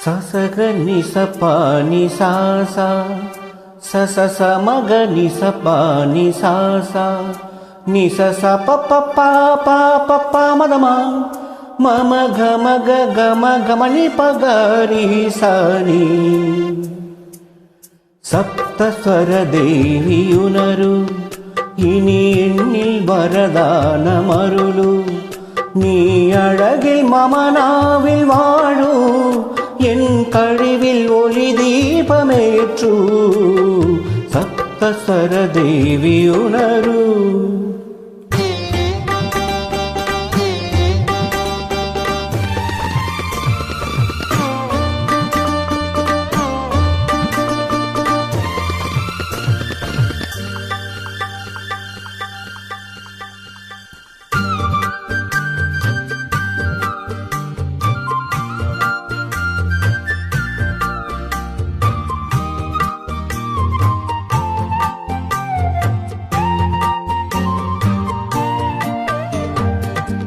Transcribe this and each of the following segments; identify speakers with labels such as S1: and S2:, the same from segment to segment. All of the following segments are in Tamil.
S1: சசக நிசபா நிசாசா சசச மக நிசபா நிசாசா நிசச பப்ப பாப்பா பப்பா மதமா மம கம கம கமனி பகரி சனி சப்தஸ்வர தேவியுனரு இனி எண்ணில் வரதான மருளு நீ அழகில் மமனாவில் வாழு என் கழிவில் ஒளி தீபமேற்று சப்தஸ்வர தேவியுனரு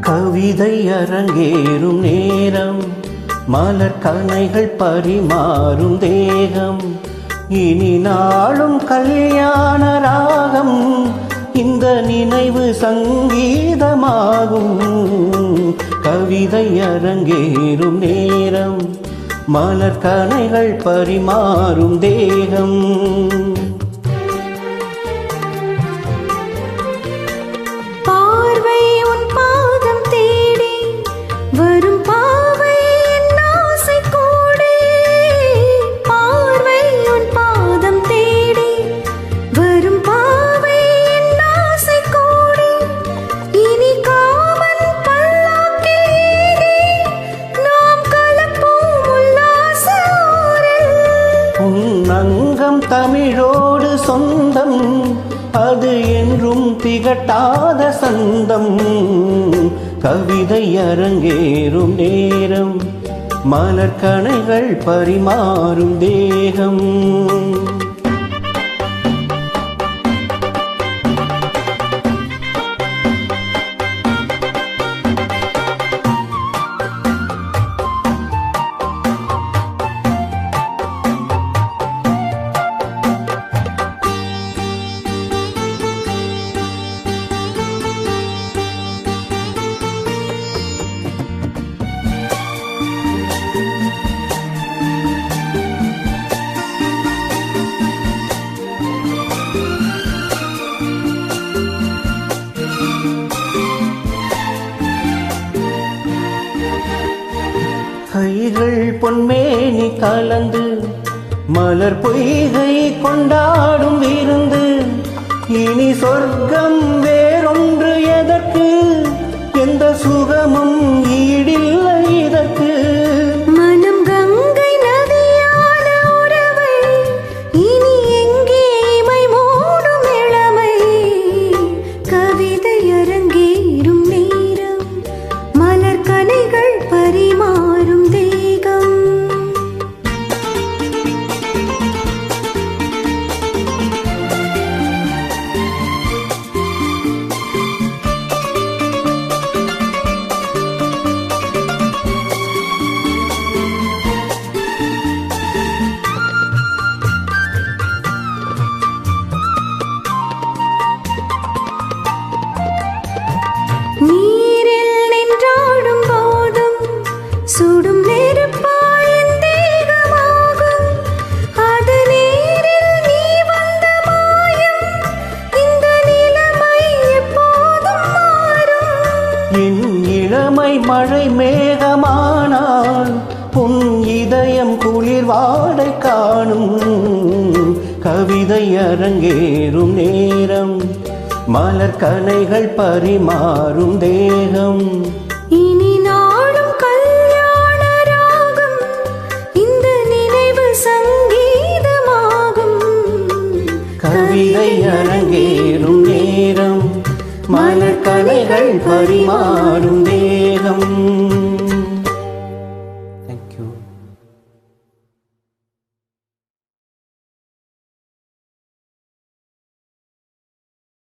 S1: கவிதை அரங்கேறும் நேரம் மலர் கணைகள் பரிமாறும் தேகம் இனி நாளும் கல்யாண ராகம் இந்த நினைவு சங்கீதமாகும் கவிதை அரங்கேறும் நேரம் மலர் கணைகள் பரிமாறும் தேகம் தமிழோடு சொந்தம் அது என்றும் திகட்டாத சந்தம் கவிதை அரங்கேறும் நேரம் மலர் கணைகள் பரிமாறும் தேகம் கைகள் பொன்மேனி கலந்து மலர் பொய்கை கொண்டாடும் விருந்து இனி சொர்க்கம் வேறொன்று எதற்கு எந்த சுகமும் ஈடில்லை இதற்கு
S2: மனம் கங்கை நதியான உறவை இனி எங்கே இமை மூடும் இளமை கவிதை அரங்கேறும் நேரம் மலர் கணைகள் பரிமாறும் நீரில் நின்றாடும் போதும் சுடும் நெருப்பாயின் தேகமாகும் அது நீரில் நீ வந்த மாயம் இந்த நிலைமை எப்போதும் மாறும்
S1: என் இளமை மழை மேகமானால் உன் இதயம் குளிர் வாடை காணும் கவிதை அரங்கேறும் நேரம் மலர் கணைகள் பரிமாறும் தேகம்
S2: இனி நாளும் கல்யாண ராகம் இந்த நினைவு சங்கீதமாகும்
S1: கவிதை அரங்கேறும் நேரம் மலர் கணைகள் பரிமாறும் தேகம்